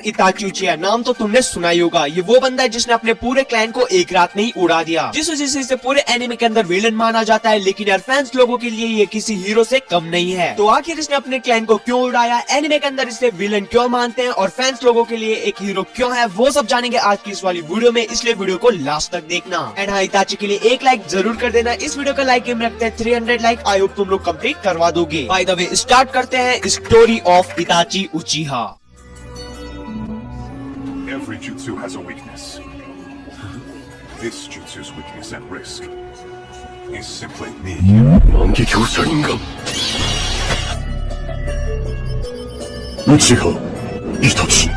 इताची उचिया नाम तो तुमने सुना ही होगा। ये वो बंदा है जिसने अपने पूरे क्लैन को एक रात में ही उड़ा दिया, जिस वजह से इसे पूरे एनिमे के अंदर विलन माना जाता है। लेकिन यार फैंस लोगों के लिए ये किसी हीरो से कम नहीं है। तो आखिर इसने अपने क्लैन को क्यों उड़ाया, एनिमे के अंदर इसे विलन क्यों मानते हैं और फैंस लोगों के लिए एक हीरो क्यों है, वो सब जानेंगे आज की इस वाली वीडियो में, इसलिए वीडियो को लास्ट तक देखना। एंड हाँ, इताची के लिए एक लाइक जरूर कर देना। इस वीडियो का लाइक रखते हैं 300 लाइक। आई होप तुम लोग कंप्लीट करवा दोगे। बाय द वे स्टार्ट करते हैं story of इताची उचिहा। Every jutsu has a weakness. This jutsu's weakness at risk is simply me. 만개교 샤린간 우치하 이타치.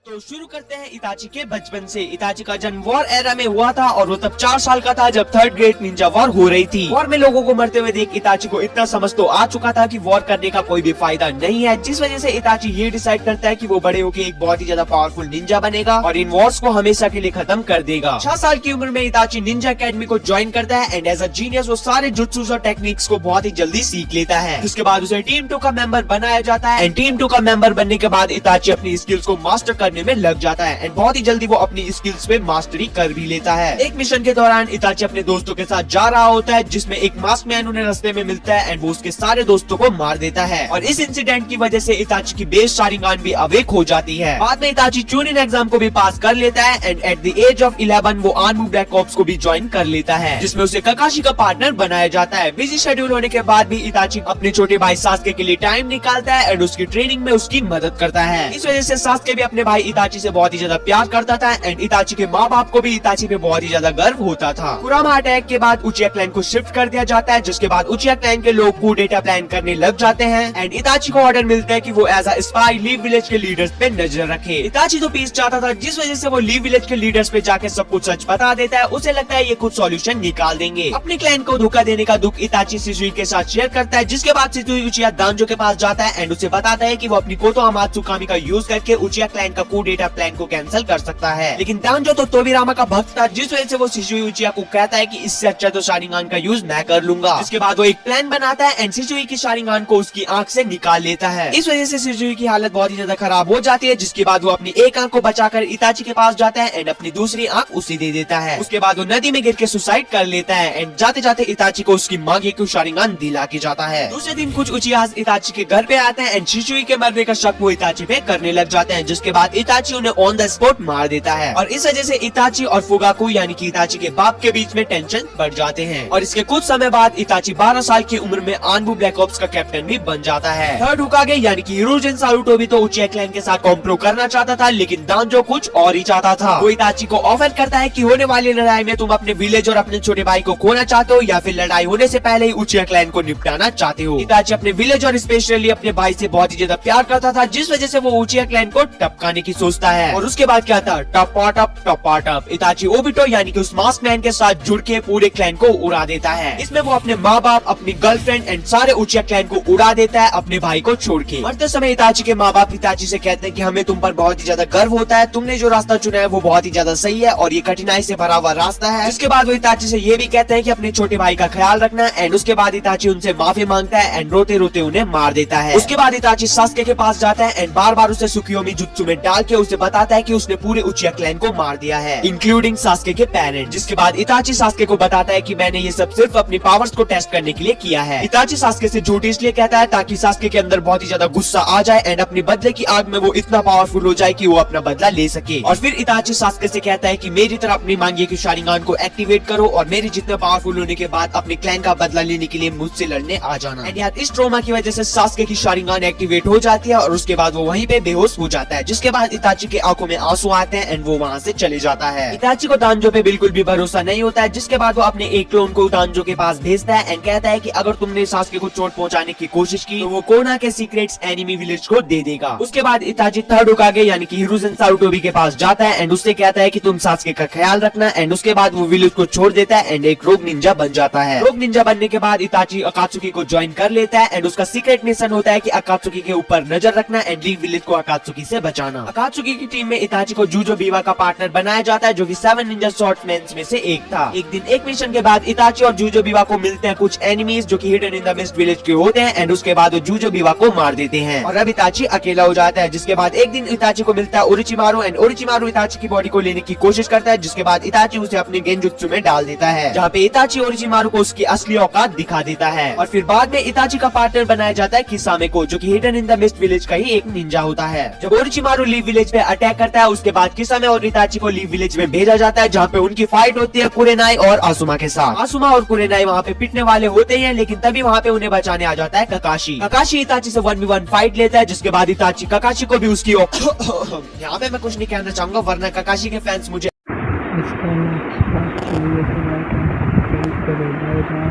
तो शुरू करते हैं इताची के बचपन से। इताची का जन्म वॉर एरा में हुआ था और वो तब 4 साल का था जब थर्ड ग्रेट निंजा वॉर हो रही थी। वॉर में लोगों को मरते हुए देख इताची को इतना समझ तो आ चुका था कि वॉर करने का कोई भी फायदा नहीं है, जिस वजह से इताची ये डिसाइड करता है कि वो बड़े होकर एक बहुत ही ज्यादा पावरफुल निंजा बनेगा और इन वॉर्स को हमेशा के लिए खत्म कर देगा। 6 साल की उम्र में इताची निंजा अकेडमी को ज्वाइन करता है एंड एज अ जीनियस वो सारे जुत्सुस और टेक्निक्स को बहुत ही जल्दी सीख लेता है। उसके बाद उसे टीम 2 का मेंबर बनाया जाता है एंड टीम 2 का मेंबर बनने के बाद इताची अपनी स्किल्स को मास्टर करने में लग जाता है एंड बहुत ही जल्दी वो अपनी स्किल्स पे मास्टरी कर भी लेता है। एक मिशन के दौरान इताची अपने दोस्तों के साथ जा रहा होता है जिसमें एक मास्क मैन उन्हें रास्ते में मिलता है एंड वो उसके सारे दोस्तों को मार देता है और इस इंसिडेंट की वजह से इताची की बेस शारिंगान भी अवेक हो जाती है। बाद में इताची चूनिन एग्जाम को भी पास कर लेता है and at the age of 11 वो आर्मी ब्लैक ऑप्स को भी ज्वाइन कर लेता है जिसमें उसे काकाशी का पार्टनर बनाया जाता है। बिजी शेड्यूल होने के बाद भी इताची अपने छोटे भाई सास्के के लिए टाइम निकालता है एंड उसकी ट्रेनिंग में उसकी मदद करता है। इस वजह से सास्के भी अपने भाई इताची से बहुत ही ज्यादा प्यार करता था एंड इताची के माँ बाप को भी इताची पे बहुत ही ज्यादा गर्व होता था। कुरामा अटैक के बाद उचिया क्लैन को शिफ्ट कर दिया जाता है जिसके बाद उचिया क्लैन के लोग कू डेटा प्लान करने लग जाते हैं एंड इताची को ऑर्डर मिलता है कि वो as a spy live village के लीडर्स पे नजर रखे। इताची तो पीस चाहता था जिस वजह से वो लीव विलेज के लीडर्स पे जाके सब कुछ सच बता देता है। उसे लगता है ये खुद सॉल्यूशन निकाल देंगे। अपने क्लैन को धोखा देने का दुख इताची सिजुई के साथ शेयर करता है जिसके बाद सिजुई उचिया दांजो के पास जाता है एंड उसे बताता है कि वो अपनी कोतो अमात्सु कामी का यूज करके उचिया क्लैन का कू डेटा प्लान को कैंसिल कर सकता है। लेकिन दांजो तो तोबिरामा का भक्त था जिस वजह से वो शिजुई उचिया को कहता है कि इससे अच्छा तो शारिंगान का यूज मैं कर लूंगा। इसके बाद वो एक प्लान बनाता है एंड शिजुई की शारिंगान को उसकी आंख से निकाल लेता है। इस वजह से शिजुई की हालत बहुत ही ज्यादा खराब हो जाती है जिसके बाद वो अपनी एक आंख को बचाकर इताची के पास जाता है एंड अपनी दूसरी आंख उसे दे देता है। उसके बाद वो नदी में गिर के सुसाइड कर लेता है एंड जाते जाते इताची को उसकी मांगे शारिंगान दिला के जाता है। दूसरे दिन कुछ उचियास इताची के घर पे आते हैं एंड शिजुई के मरने का शक वो इताची पे करने लग जाते हैं जिसके बाद इताची उन्हें ऑन द स्पॉट मार देता है और इस वजह से इताची और फुगाकू यानी कि इताची के बाप के बीच में टेंशन बढ़ जाते हैं और इसके कुछ समय बाद इताची 12 साल की उम्र में आनबू ब्लैक ऑप्स का कैप्टन भी बन जाता है। थर्ड होकागे यानी कि हिरोजिन सारुतो भी तो उचिया क्लैन के साथ कॉम्प्रो करना चाहता था लेकिन दांजो कुछ और ही चाहता था। वो इताची को ऑफर करता है कि होने वाली लड़ाई में तुम अपने विलेज और अपने छोटे भाई को खोना चाहते हो या फिर लड़ाई होने से पहले ही उचिया क्लैन को निपटाना चाहते हो। इताची अपने विलेज और स्पेशली अपने भाई से बहुत ही ज्यादा प्यार करता था जिस वजह से वो उचिया क्लैन को टपकाने की सोचता है और उसके बाद क्या था, टप इताची ओबिटो यानी कि उस मास्क मैन के साथ जुड़ के पूरे क्लैन को उड़ा देता है। इसमें वो अपने माँ बाप, अपनी गर्लफ्रेंड एंड सारे उचिया क्लैन को उड़ा देता है अपने भाई को छोड़ के। मरते समय इताची के माँ बाप इताची से कहते हैं कि हमें तुम पर बहुत ही ज्यादा गर्व होता है, तुमने जो रास्ता चुना है वो बहुत ही ज्यादा सही है और ये कठिनाई से भरा हुआ रास्ता है। इसके बाद वो इताची से ये भी कहते हैं कि अपने छोटे भाई का ख्याल रखना एंड उसके बाद इताची उनसे माफी मांगता है एंड रोते रोते उन्हें मार देता है। उसके बाद इताची सास्के के पास जाता है एंड बार बार उसे सुकियोमी जुत्सु में डाल के उसे बताता है कि उसने पूरे उचिया क्लैन को मार दिया है इंक्लूडिंग सास्के के पेरेंट। जिसके बाद इताची सास्के को बताता है कि मैंने ये सब सिर्फ अपनी पावर्स को टेस्ट करने के लिए किया है। इताची सास्के से झूठ इसलिए कहता है ताकि सास्के के अंदर बहुत ही ज्यादा गुस्सा आ जाए एंड अपनी बदले की आग में वो इतना पावरफुल हो जाए कि वो अपना बदला ले सके। और फिर इताची सास्के से कहता है कि मेरी तरह अपनी मांगे की शारिंगान को एक्टिवेट करो और मेरे जितना पावरफुल होने के बाद अपने क्लैन का बदला लेने के लिए मुझसे लड़ने आ जाना। एंड यार इस ट्रोमा की वजह से सास्के की शारिंगान एक्टिवेट हो जाती है और उसके बाद वो वहीं पे बेहोश हो जाता है जिसके बाद इताची की आंखों में आंसू आते हैं एंड वो वहाँ से चले जाता है। इताची को दांजो पे बिल्कुल भी भरोसा नहीं होता है जिसके बाद वो अपने एक क्लोन को दांजो के पास भेजता है एंड कहता है कि अगर तुमने सास्के को चोट पहुंचाने की कोशिश की तो वो कोना के सीक्रेट्स एनिमी विलेज को दे देगा। उसके बाद इताची थर्ड होकागे यानी कि हिरोजिन सारुटोबी के पास जाता है एंड उससे कहता है कि तुम सास्के का ख्याल रखना एंड उसके बाद वो विलेज को छोड़ देता है एंड एक रोग निंजा बन जाता है। रोग निंजा बनने के बाद इताची अकात्सुकी को ज्वाइन कर लेता है एंड उसका सीक्रेट मिशन होता है कि अकात्सुकी के ऊपर नजर रखना एंड लीव विलेज को अकात्सुकी से बचाना। अकात्सुकी की टीम में इताची को जूजो बीवा का पार्टनर बनाया जाता है, जो कि 7 निंजा स्वॉर्डमैन में से एक था। एक दिन एक मिशन के बाद इताची और जूजो बीवा को मिलते हैं कुछ एनिमीज जो कि hidden in the mist village के होते हैं, एंड उसके बाद वो जूजो बीवा को मार देते हैं और अब इताची अकेला हो जाता है। जिसके बाद एक दिन इताची को मिलता है ओरोचिमारू, एंड ओरोचिमारू इताची की बॉडी को लेने की कोशिश करता है, जिसके बाद इताची उसे अपने गेंजुत्सु में डाल देता है, जहाँ पे इताची ओरोचिमारू को उसकी असली औकात दिखा देता है। और फिर बाद में इताची का पार्टनर बनाया जाता है किसामे को, जो कि hidden in the mist village का ही एक निंजा होता है। जब ओरोचिमारू लीव विलेज पे अटैक करता है, उसके बाद किसामे और इताची को लीव विलेज में भेजा जाता है, जहाँ पे उनकी फाइट होती है कुरेनाई और आसुमा के साथ। आसुमा और कुरेनाई वहाँ पे पिटने वाले होते हैं, लेकिन तभी वहाँ पे उन्हें बचाने आ जाता है ककाशी। ककाशी इताची से 1v1 फाइट लेता है, जिसके बाद इताची ककाशी को भी उसकी यहाँ पे मैं कुछ नहीं कहना चाहूंगा, वरना ककाशी के फैंस मुझे इसका नेक्स्ट पार्ट चाहिए तो लाइक एंड सब्सक्राइब करें। Bye bye.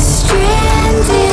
Stranded